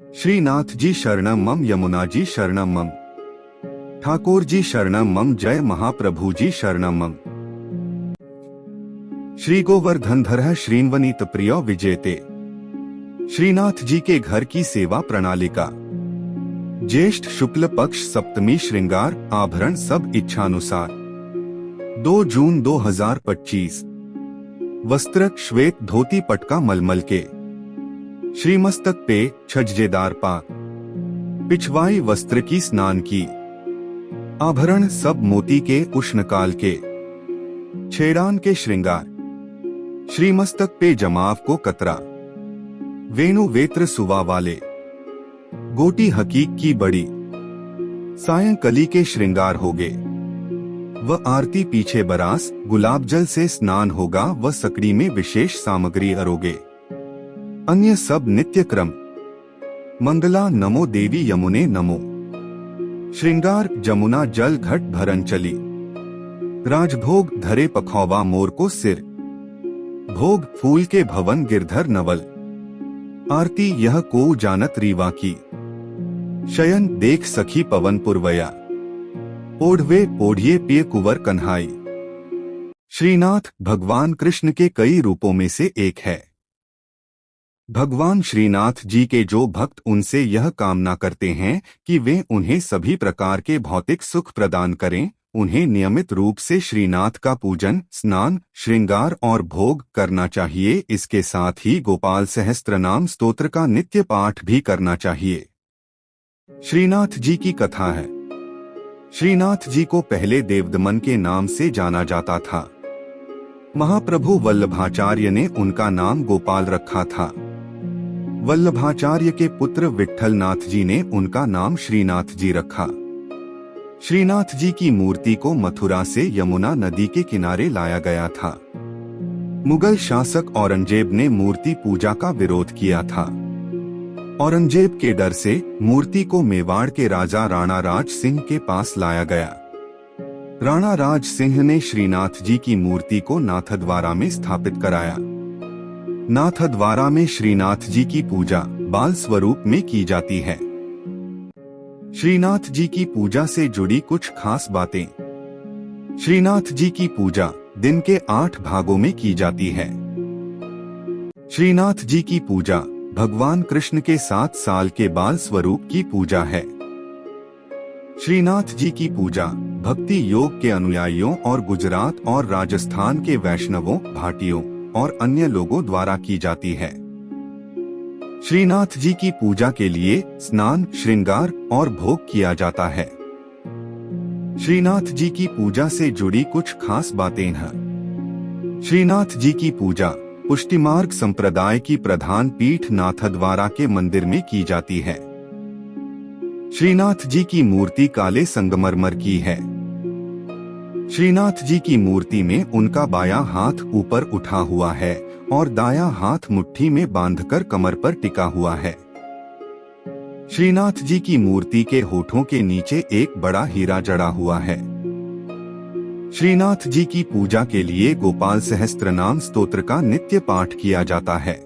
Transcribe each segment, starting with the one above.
श्रीनाथ जी शरणम मम, यमुना जी शरणम मम, ठाकुर जी शरणम मम, जय महाप्रभु जी शरणम मम। श्री गोवर्धन धर श्रीन्वनीत प्रिय विजेते। श्रीनाथ जी के घर की सेवा प्रणालिका। ज्येष्ठ शुक्ल पक्ष सप्तमी श्रृंगार आभरण सब इच्छानुसार। 2 जून 2025। वस्त्र श्वेत धोती पटका मलमल के। श्रीमस्तक पे छज्जेदार पाक। पिछवाई वस्त्र की स्नान की। आभरण सब मोती के उष्णकाल के। छेड़ान के श्रृंगार। श्रीमस्तक पे जमाव को कतरा। वेणु वेत्र सुवा वाले। गोटी हकीक की बड़ी। सायंकली के श्रृंगार होगे। व आरती पीछे बरास गुलाब जल से स्नान होगा व सकड़ी में विशेष सामग्री अरोगे। अन्य सब नित्य क्रम। मंगला नमो देवी यमुने नमो। श्रृंगार जमुना जल घट भरन चली। राजभोग धरे पखौवा मोर को सिर। भोग फूल के भवन गिरधर नवल। आरती यह को जानत रीवा की। शयन देख सखी पवन पुरवया। ओढ़वे ओढ़िए पिय कुंवर कन्हाई। श्रीनाथ भगवान कृष्ण के कई रूपों में से एक है। भगवान श्रीनाथ जी के जो भक्त उनसे यह कामना करते हैं कि वे उन्हें सभी प्रकार के भौतिक सुख प्रदान करें, उन्हें नियमित रूप से श्रीनाथ का पूजन, स्नान, श्रृंगार और भोग करना चाहिए। इसके साथ ही गोपाल सहस्त्रनाम स्तोत्र का नित्य पाठ भी करना चाहिए। श्रीनाथ जी की कथा है। श्रीनाथ जी को पहले देवदमन के नाम से जाना जाता था। महाप्रभु वल्लभाचार्य ने उनका नाम गोपाल रखा था। वल्लभाचार्य के पुत्र विट्ठलनाथ जी ने उनका नाम श्रीनाथ जी रखा। श्रीनाथ जी की मूर्ति को मथुरा से यमुना नदी के किनारे लाया गया था। मुगल शासक औरंगजेब ने मूर्ति पूजा का विरोध किया था। औरंगजेब के डर से मूर्ति को मेवाड़ के राजा राणा राज सिंह के पास लाया गया। राणा राज सिंह ने श्रीनाथ जी की मूर्ति को नाथद्वारा में स्थापित कराया। नाथद्वारा में श्रीनाथ जी की पूजा बाल स्वरूप में की जाती है। श्रीनाथ जी की पूजा से जुड़ी कुछ खास बातें। श्रीनाथ जी की पूजा दिन के 8 भागों में की जाती है। श्रीनाथ जी की पूजा भगवान कृष्ण के 7 साल के बाल स्वरूप की पूजा है। श्रीनाथ जी की पूजा भक्ति योग के अनुयायियों और गुजरात और राजस्थान के वैष्णवों, भाटियों और अन्य लोगों द्वारा की जाती है। श्रीनाथ जी की पूजा के लिए स्नान, श्रृंगार और भोग किया जाता है। श्रीनाथ जी की पूजा से जुड़ी कुछ खास बातें हैं। श्रीनाथ जी की पूजा पुष्टिमार्ग संप्रदाय की प्रधान पीठ नाथद्वारा के मंदिर में की जाती है। श्रीनाथ जी की मूर्ति काले संगमरमर की है। श्रीनाथ जी की मूर्ति में उनका बायां हाथ ऊपर उठा हुआ है और दायां हाथ मुट्ठी में बांधकर कमर पर टिका हुआ है। श्रीनाथ जी की मूर्ति के होठों के नीचे एक बड़ा हीरा जड़ा हुआ है। श्रीनाथ जी की पूजा के लिए गोपाल सहस्त्रनाम स्तोत्र का नित्य पाठ किया जाता है।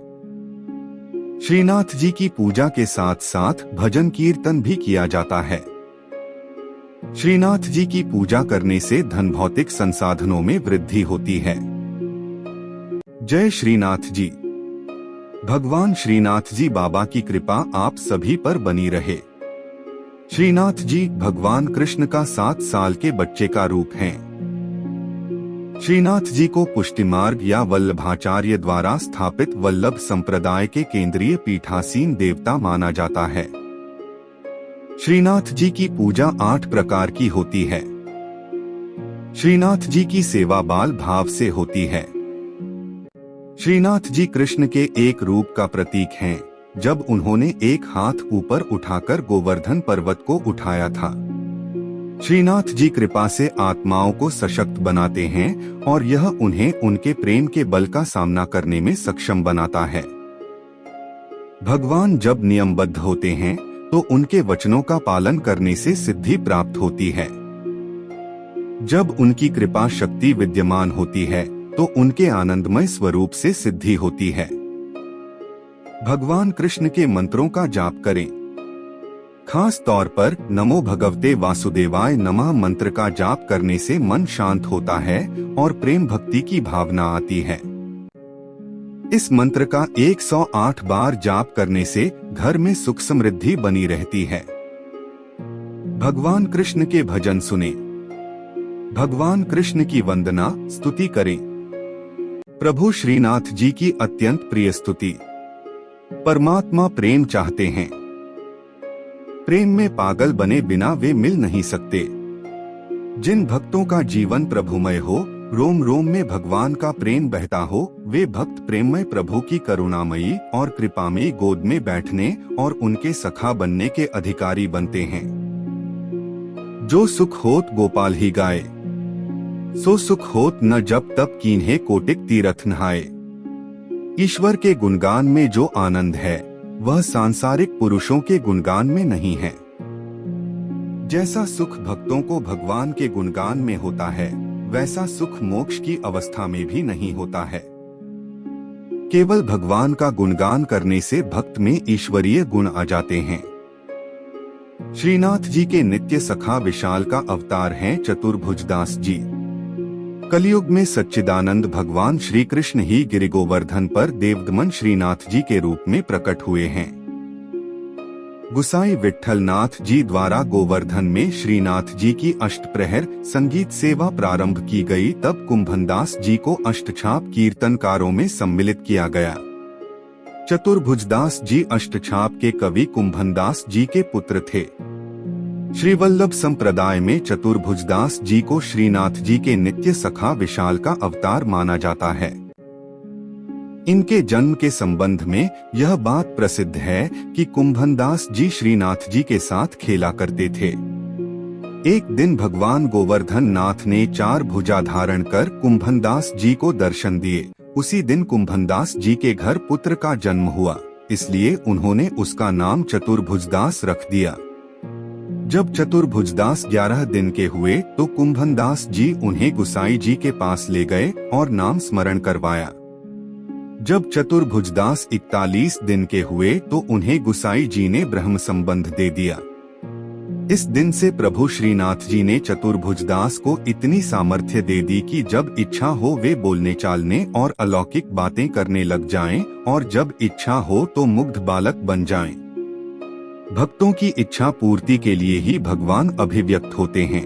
श्रीनाथ जी की पूजा के साथ साथ भजन कीर्तन भी किया जाता है। श्रीनाथ जी की पूजा करने से धन भौतिक संसाधनों में वृद्धि होती है। जय श्रीनाथ जी। भगवान श्रीनाथ जी बाबा की कृपा आप सभी पर बनी रहे। श्रीनाथ जी भगवान कृष्ण का 7 साल के बच्चे का रूप हैं। श्रीनाथ जी को पुष्टिमार्ग या वल्लभाचार्य द्वारा स्थापित वल्लभ संप्रदाय के केंद्रीय पीठासीन देवता माना जाता है। श्रीनाथ जी की पूजा 8 प्रकार की होती है। श्रीनाथ जी की सेवा बाल भाव से होती है। श्रीनाथ जी कृष्ण के एक रूप का प्रतीक हैं, जब उन्होंने एक हाथ ऊपर उठाकर गोवर्धन पर्वत को उठाया था। श्रीनाथ जी कृपा से आत्माओं को सशक्त बनाते हैं और यह उन्हें उनके प्रेम के बल का सामना करने में सक्षम बनाता है। भगवान जब नियमबद्ध होते हैं तो उनके वचनों का पालन करने से सिद्धि प्राप्त होती है। जब उनकी कृपा शक्ति विद्यमान होती है तो उनके आनंदमय स्वरूप से सिद्धि होती है। भगवान कृष्ण के मंत्रों का जाप करें। खास तौर पर नमो भगवते वासुदेवाय नमः मंत्र का जाप करने से मन शांत होता है और प्रेम भक्ति की भावना आती है। इस मंत्र का 108 बार जाप करने से घर में सुख समृद्धि बनी रहती है। भगवान कृष्ण के भजन सुने। भगवान कृष्ण की वंदना स्तुति करें। प्रभु श्रीनाथ जी की अत्यंत प्रिय स्तुति। परमात्मा प्रेम चाहते हैं। प्रेम में पागल बने बिना वे मिल नहीं सकते। जिन भक्तों का जीवन प्रभुमय हो, रोम रोम में भगवान का प्रेम बहता हो, वे भक्त प्रेममय प्रभु की करुणामयी और कृपामयी गोद में बैठने और उनके सखा बनने के अधिकारी बनते हैं। जो सुख होत गोपाल ही गाए, सो सुख होत न जब तब कीन्हे कोटिक तीरथ नहाए। ईश्वर के गुणगान में जो आनंद है वह सांसारिक पुरुषों के गुणगान में नहीं है। जैसा सुख भक्तों को भगवान के गुणगान में होता है, वैसा सुख मोक्ष की अवस्था में भी नहीं होता है। केवल भगवान का गुणगान करने से भक्त में ईश्वरीय गुण आ जाते हैं। श्रीनाथ जी के नित्य सखा विशाल का अवतार हैं चतुर्भुजदास जी। कलयुग में सच्चिदानंद भगवान श्री कृष्ण ही गिरि गोवर्धन पर देवदमन श्रीनाथ जी के रूप में प्रकट हुए हैं। गुसाई विट्ठल नाथ जी द्वारा गोवर्धन में श्रीनाथ जी की अष्टप्रहर संगीत सेवा प्रारंभ की गई, तब कुंभनदास जी को अष्टछाप कीर्तनकारों में सम्मिलित किया गया। चतुर्भुजदास जी अष्टछाप के कवि कुंभनदास जी के पुत्र थे। श्रीवल्लभ संप्रदाय में चतुर्भुजदास जी को श्रीनाथ जी के नित्य सखा विशाल का अवतार माना जाता है। इनके जन्म के संबंध में यह बात प्रसिद्ध है कि कुंभनदास जी श्रीनाथ जी के साथ खेला करते थे। एक दिन भगवान गोवर्धन नाथ ने 4 भुजा धारण कर कुंभनदास जी को दर्शन दिए। उसी दिन कुंभनदास जी के घर पुत्र का जन्म हुआ, इसलिए उन्होंने उसका नाम चतुर्भुजदास रख दिया। जब चतुर्भुजदास 11 दिन के हुए तो कुंभनदास जी उन्हें गुसाई जी के पास ले गए और नाम स्मरण करवाया। जब चतुर्भुजदास 41 दिन के हुए तो उन्हें गुसाई जी ने ब्रह्म संबंध दे दिया। इस दिन से प्रभु श्रीनाथ जी ने चतुर्भुजदास को इतनी सामर्थ्य दे दी कि जब इच्छा हो वे बोलने चालने और अलौकिक बातें करने लग जाएं, और जब इच्छा हो तो मुग्ध बालक बन जाएं। भक्तों की इच्छा पूर्ति के लिए ही भगवान अभिव्यक्त होते हैं।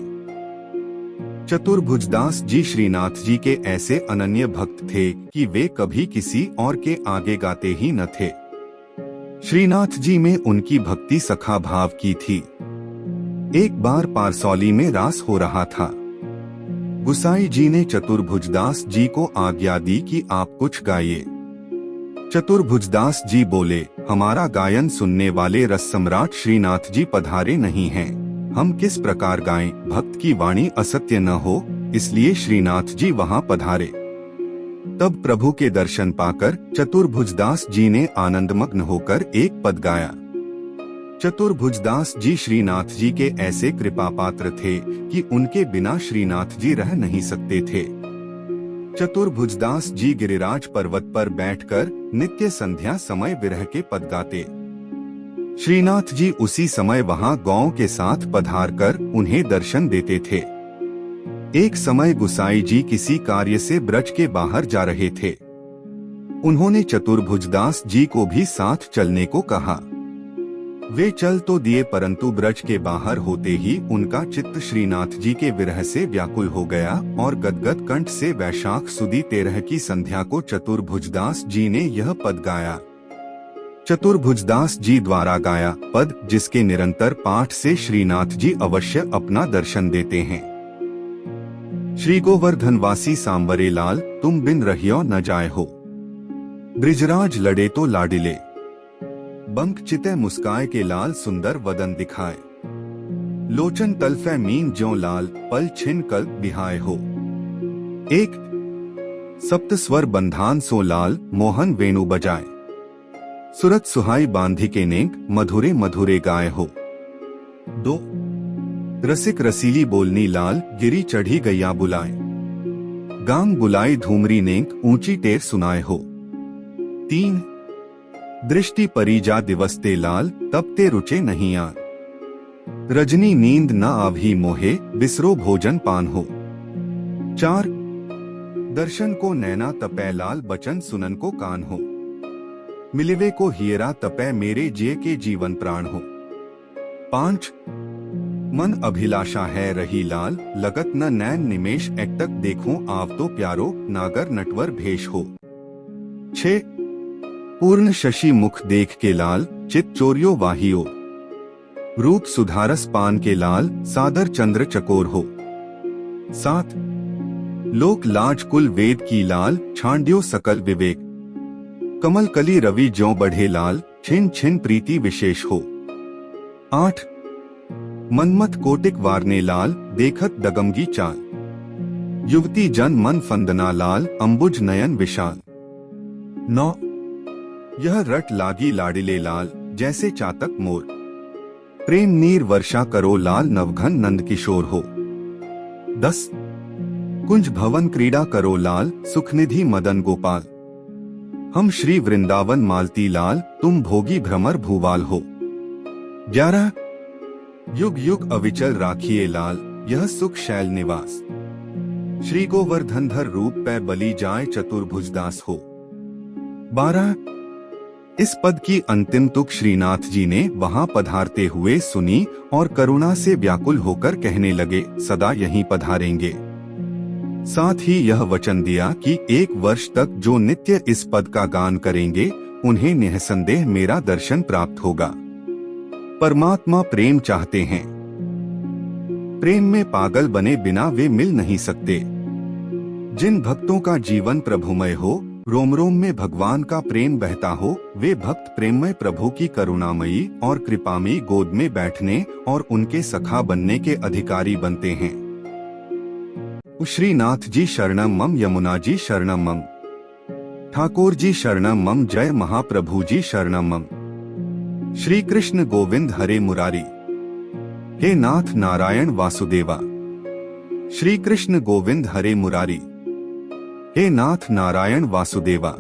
चतुर्भुजदास जी श्रीनाथ जी के ऐसे अनन्य भक्त थे कि वे कभी किसी और के आगे गाते ही न थे। श्रीनाथ जी में उनकी भक्ति सखा भाव की थी। एक बार पारसौली में रास हो रहा था। गुसाई जी ने चतुर्भुजदास जी को आज्ञा दी कि आप कुछ गाइए। चतुर्भुजदास जी बोले, हमारा गायन सुनने वाले रस सम्राट श्रीनाथ जी पधारे नहीं हैं, हम किस प्रकार गाएं, भक्त की वाणी असत्य न हो, इसलिए श्रीनाथ जी वहां पधारे। तब प्रभु के दर्शन पाकर चतुर्भुजदास जी ने आनंदमग्न होकर एक पद गाया। चतुर्भुजदास जी श्रीनाथ जी के ऐसे कृपा पात्र थे कि उनके बिना श्रीनाथ जी रह नहीं सकते थे। चतुर्भुजदास जी गिरिराज पर्वत पर बैठकर नित्य संध्या समय विरह के पद गाते। श्रीनाथ जी उसी समय वहां गौओं के साथ पधार कर उन्हें दर्शन देते थे। एक समय गुसाई जी किसी कार्य से ब्रज के बाहर जा रहे थे। उन्होंने चतुर्भुजदास जी को भी साथ चलने को कहा। वे चल तो दिए, परंतु ब्रज के बाहर होते ही उनका चित्त श्रीनाथ जी के विरह से व्याकुल हो गया और गदगद कंठ से वैशाख सुदी 13 की संध्या को चतुर्भुजदास जी ने यह पद गाया। चतुर्भुजदास जी द्वारा गाया पद, जिसके निरंतर पाठ से श्रीनाथ जी अवश्य अपना दर्शन देते हैं। श्री गोवर्धनवासी सांवरे लाल, तुम बिन रहियो न जाए हो। ब्रिजराज लड़े तो लाडिले, बंक चिते मुस्काए के लाल सुंदर वदन दिखाए। लोचन तलफे मीन ज्यों लाल, पल छिन कल बिहाए हो। एक सप्त स्वर बंधान सो लाल, मोहन वेणु बजाए। सुरत सुहाई बांधी के नेक, मधुरे मधुरे गाए हो। 2 रसिक रसीली बोलनी लाल, गिरी चढ़ी गैया बुलाए। गांग बुलाई धूमरी नेक, ऊंची टेर सुनाए हो। 3 दृष्टि परिजा दिवस ते लाल, तब ते रुचे नहीं आन। रजनी नींद न आभी मोहे, बिसरो भोजन पान हो। 4 दर्शन को नैना तपै लाल, बचन सुनन को कान हो। मिलिवे को हियरा तपै, मेरे जिये के जीवन प्राण हो। 5 मन अभिलाषा है रही लाल, लगत न नैन निमेश, एकटक देखूं आव तो प्यारो, नागर नटवर भेष हो। 6 पूर्ण शशि मुख देख के लाल, चित चोरियो वाहियो। रूप सुधारस पान के लाल, सादर चंद्र चकोर हो। 7 लोक लाज कुल वेद की लाल, छांड्यो सकल विवेक। कमल कली रवि ज्यों बढ़े लाल, छिन छिन प्रीति विशेष हो। 8 मनमत कोटिक वारने लाल, देखत दगमगी चाल। युवती जन मन फंदना लाल, अंबुज नयन विशाल। 9 यह रट लागी लाडिले लाल, जैसे चातक मोर। प्रेम नीर वर्षा करो लाल, नवघन नंद किशोर हो। 10 कुंज भवन क्रीड़ा करो लाल, सुखनिधि मदन गोपाल। हम श्री वृंदावन मालती लाल, तुम भोगी भ्रमर भूवाल हो। 11 युग युग अविचल राखिए लाल, यह सुख शैल निवास। श्री गोवर्धनधर रूप पै बलि जाए, चतुर्भुजदास हो। 12 इस पद की अंतिम तुक श्रीनाथ जी ने वहां पधारते हुए सुनी और करुणा से व्याकुल होकर कहने लगे, सदा यहीं पधारेंगे। साथ ही यह वचन दिया कि 1 वर्ष तक जो नित्य इस पद का गान करेंगे, उन्हें निःसंदेह मेरा दर्शन प्राप्त होगा। परमात्मा प्रेम चाहते हैं। प्रेम में पागल बने बिना वे मिल नहीं सकते। जिन भक्तों का जीवन प्रभुमय हो, रोम रोम में भगवान का प्रेम बहता हो, वे भक्त प्रेममय प्रभु की करुणामयी और कृपामयी गोद में बैठने और उनके सखा बनने के अधिकारी बनते हैं। श्रीनाथ जी शरणम मम, यमुना जी शरणम मम, ठाकुर जी शरणम मम, जय महाप्रभु जी शरणम मम। श्री कृष्ण गोविंद हरे मुरारी, हे नाथ नारायण वासुदेवा। श्री कृष्ण गोविंद हरे मुरारी, हे नाथ नारायण वासुदेवा।